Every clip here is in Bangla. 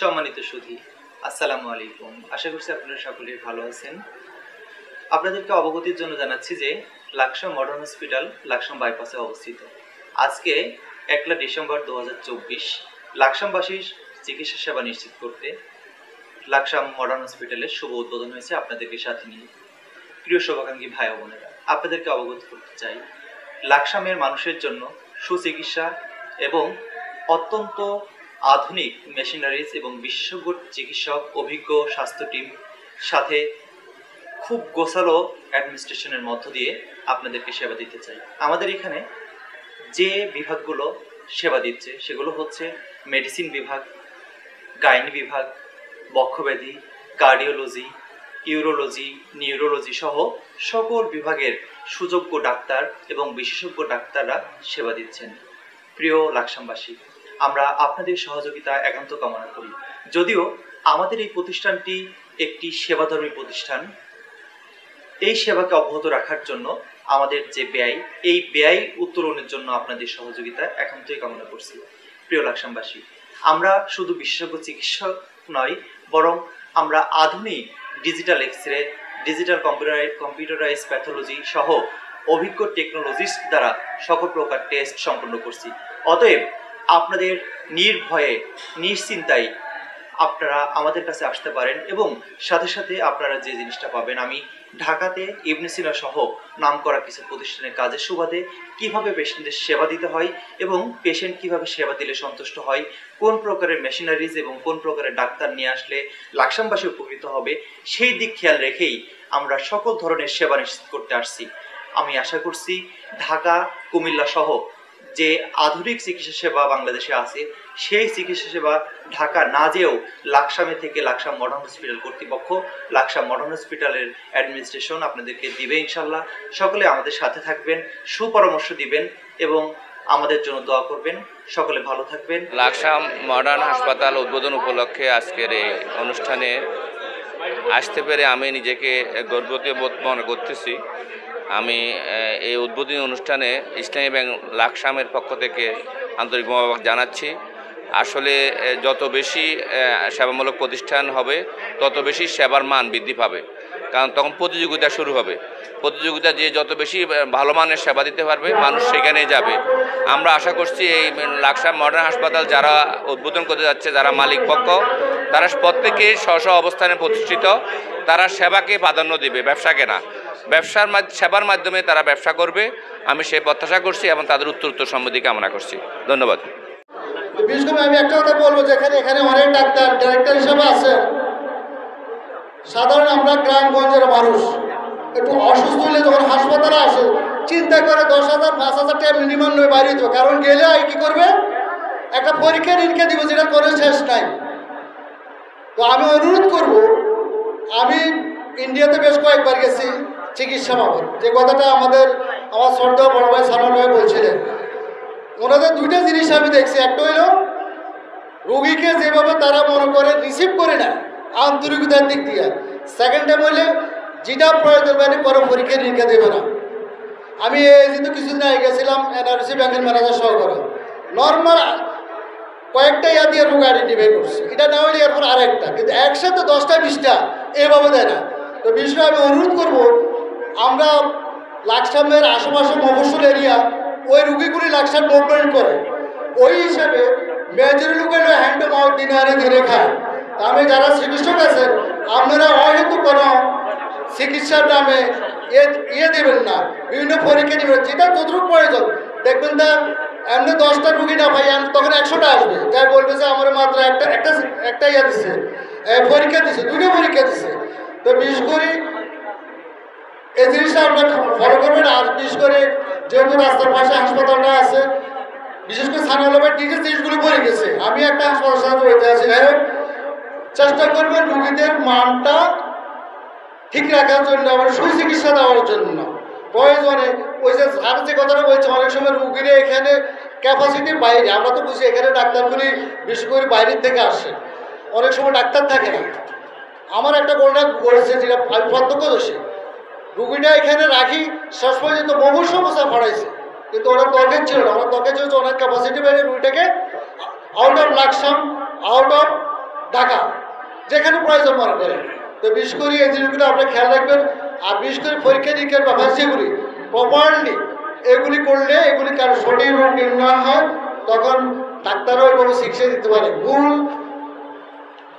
সম্মানিত সুধী, আসসালামু আলাইকুম। আশা করছি আপনারা সকলেই ভালো আছেন। আপনাদেরকে অবগতির জন্য জানাচ্ছি যে লাকসাম মডার্ন হসপিটাল লাকসাম বাইপাসে অবস্থিত। আজকে 1 ডিসেম্বর 2024 লাকসামবাসীর চিকিৎসা সেবা নিশ্চিত করতে লাকসাম মডার্ন হসপিটালের শুভ উদ্বোধন হয়েছে আপনাদেরকে সাথে নিয়ে। প্রিয় শুভাকাঙ্ক্ষী ভাই ও বোনেরা, আপনাদেরকে অবগত করতে চাই লাকসামের মানুষের জন্য সুচিকিৎসা এবং অত্যন্ত আধুনিক মেশিনারিজ এবং বিশেষজ্ঞ চিকিৎসক, অভিজ্ঞ স্বাস্থ্য টিম সাথে খুব গোছালো অ্যাডমিনিস্ট্রেশনের মধ্য দিয়ে আপনাদেরকে সেবা দিতে চাই। আমাদের এখানে যে বিভাগগুলো সেবা দিচ্ছে সেগুলো হচ্ছে মেডিসিন বিভাগ, গাইনি বিভাগ, বক্ষব্যাধি, কার্ডিওলজি, ইউরোলজি, নিউরোলজি সহ সকল বিভাগের সুযোগ্য ডাক্তার এবং বিশেষজ্ঞ ডাক্তাররা সেবা দিচ্ছেন। প্রিয় লাকসামবাসী, আমরা আপনাদের সহযোগিতা একান্ত কামনা করি। যদিও আমাদের এই প্রতিষ্ঠানটি একটি সেবাধর্মী প্রতিষ্ঠান, এই সেবাকে অব্যাহত রাখার জন্য আমাদের যে ব্যয়, এই ব্যয় উত্তোলনের জন্য আপনাদের সহযোগিতা একান্তই কামনা করছি। প্রিয় লাকসামবাসী, আমরা শুধু বিশেষজ্ঞ চিকিৎসক নয়, বরং আমরা আধুনিক digital x-ray, digital computerize pathology সহ অভিজ্ঞ টেকনোলজিস্ট দ্বারা সকল প্রকার টেস্ট সম্পন্ন করছি। অতএব আপনাদের নির্ভয়ে নিশ্চিন্তায় আপনারা আমাদের কাছে আসতে পারেন এবং সাথে সাথে আপনারা যে জিনিসটা পাবেন, আমি ঢাকাতে ইবনে সিনা সহ নামকরা কিছু প্রতিষ্ঠানের কাজের সুবাদে কিভাবে পেশেন্টদের সেবা দিতে হয় এবং পেশেন্ট কিভাবে সেবা দিলে সন্তুষ্ট হয়, কোন প্রকারের মেশিনারিজ এবং কোন প্রকারের ডাক্তার নিয়ে আসলে লাকসামবাসী উপকৃত হবে, সেই দিক খেয়াল রেখেই আমরা সকল ধরনের সেবা নিশ্চিত করতে আসছি। আমি আশা করছি ঢাকা, কুমিল্লা সহ যে আধুনিক চিকিৎসা সেবা বাংলাদেশে আছে, সেই চিকিৎসা সেবা ঢাকা না যেও লাকসামে থেকে লাকসাম মডার্ন হসপিটাল কর্তৃপক্ষ, লাকসাম মডার্ন হসপিটালের অ্যাডমিনিস্ট্রেশন আপনাদেরকে দিবে ইনশাল্লাহ। সকলে আমাদের সাথে থাকবেন, সুপরামর্শ দিবেন এবং আমাদের জন্য দোয়া করবেন। সকলে ভালো থাকবেন। লাকসাম মডার্ন হাসপাতাল উদ্বোধন উপলক্ষে আজকের এই অনুষ্ঠানে আসতে পেরে আমি নিজেকে গর্বিত বোধ মনে করতেছি। আমি এই উদ্বোধনী অনুষ্ঠানে ইসলামী ব্যাংক লাকসামের পক্ষ থেকে আন্তরিক মোবারক জানাচ্ছি। আসলে যত বেশি সেবামূলক প্রতিষ্ঠান হবে তত বেশি সেবার মান বৃদ্ধি পাবে, কারণ তখন প্রতিযোগিতা শুরু হবে। প্রতিযোগিতা যে যত বেশি ভালো মানের সেবা দিতে পারবে মানুষ সেখানেই যাবে। আমরা আশা করছি এই লাকসাম মডার্ন হাসপাতাল যারা উদ্বোধন করতে যাচ্ছে, যারা মালিক পক্ষ, তারা প্রত্যেকে স্ব অবস্থানে প্রতিষ্ঠিত, তারা সেবাকে প্রাধান্য দেবে, ব্যবসাকে না। সেবার মাধ্যমে তারা ব্যবসা করবে, আমি সেই প্রত্যাশা করছি এবং তাদের উত্তরোত্তর সমৃদ্ধি কামনা করছি। ধন্যবাদ। বিশেষ করে আমি একটা কথা বলবো, যেখানে এখানে অনেক ডাক্তার ডাইরেক্টর হিসেবে আছেন, সাধারণ আমরা গ্রামগঞ্জের মানুষ একটু অসুস্থ হলে যখন হাসপাতালে আসে চিন্তা করে 10,000 5,000 টাকা মিনিমাম নয় বাইরে দিত, কারণ গেলে কি করবে, একটা পরীক্ষা নিরীক্ষা দিব যেটা করে শেষ নাই। তো আমি অনুরোধ করব, আমি ইন্ডিয়াতে বেশ কয়েকবার গেছি চিকিৎসা বাবদ, যে কথাটা আমার শ্রদ্ধেয় বড় ভাই সালমান ভাই বলছিলেন। ওনাদের দুইটা জিনিস আমি দেখছি, একটা হইল রোগীকে যেভাবে তারা মনে করে রিসিভ করে নেয় আন্তরিকতার দিক দিয়ে, সেকেন্ড টাইম হইলে যেটা প্রয়োজন মানে পরে পরীক্ষা নিরীক্ষা দেবে না। আমি যেহেতু কিছুদিন আগে গেছিলাম এনআরসি ব্যাংকের ম্যানেজার সহকারে, নর্মাল কয়েকটা ইয়া দিয়ে রোগ আইডেন্টিফাই করছে, এটা না হলে এরপর আরেকটা, কিন্তু একসাথে 10টা 20টা এভাবে দেয় না। তো বিশেষ করে আমি অনুরোধ করবো, আমরা লাকসামের আশেপাশে মফস্বল এরিয়া ওই রুগীগুলি লাকসাম মুভমেন্ট করে, ওই হিসাবে মেজরি লোকের হ্যান্ড টু মাউথ দিনে আনে দিনে খায়। তা আমি যারা চিকিৎসক আছেন, আপনারা অহেতু কোনো চিকিৎসার নামে ইয়ে দেবেন না, বিভিন্ন পরীক্ষা দেবেন, যেটা যতটুকু প্রয়োজন দেখবেন। তা এমনি 10টা রুগী না ভাই, তখন 100টা আসবে, যাই বলবে যে আমার মাত্র একটা ইয়া দিচ্ছে, পরীক্ষা দিচ্ছে, 2টা পরীক্ষা দিচ্ছে। তো বিশেষ করে এই জিনিসটা আমরা ফলো করবেন। আর বিশেষ করে যেহেতু রাস্তার পাশে হাসপাতালটা আছে, বিশেষ করে সানালবের দিকে জিনিসগুলো পড়ে গেছে, আমি একটা হাসপাতালের সাথে হইতে আছি, চেষ্টা করবেন রুগীদের মানটা ঠিক রাখার জন্য, আমার সুচিকিৎসা দেওয়ার জন্য প্রয়োজনে ওই যে আর যে কথাটা বলছে, অনেক সময় রুগীরা এখানে ক্যাপাসিটির বাইরে, আমরা তো বুঝি এখানে ডাক্তারগুলি বিশেষ করে বাইরের থেকে আসে, অনেক সময় ডাক্তার থাকে না। আমার একটা ঘটনা ঘটেছে যেটা আমি প্রত্যক্ষদর্শী, রুগীটা এখানে রাখি শেষ পর্যন্ত মমুর সমস্যা পড়াইছে, কিন্তু ওনার দরকার ছিল না, ওনার দরকার ছিল অনেক ক্যাপাসিটি বাইরে রুগীটাকে out of Laksam, out of Dhaka, যেখানে প্রয়োজন মনে করেন। তো বিশেষ করে এই জিনিসগুলো আপনি খেয়াল রাখবেন। আর বিশেষ করে পরীক্ষা নিরীক্ষার ব্যাপার যেগুলি প্রপারলি এগুলি করলে, এগুলি কারো সঠিক রোগ নির্ণয় হয়, তখন ডাক্তারও ওইভাবে চিকিৎসা দিতে পারে। ভুল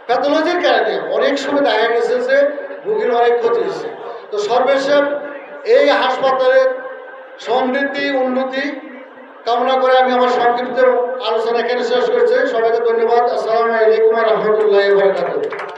প্যাথোলজির কারণে অনেক সময় দেখা গেছে যে রোগীর অনেক ক্ষতি হচ্ছে। তো সর্বশেষ এই হাসপাতালের সমৃদ্ধি উন্নতি কামনা করে আমি আমার সংক্ষিপ্ত আলোচনা এখানে শেষ করছি। সবাইকে ধন্যবাদ। আসসালামু আলাইকুম ওয়া রাহমাতুল্লাহি ওয়া বারাকাতুহু।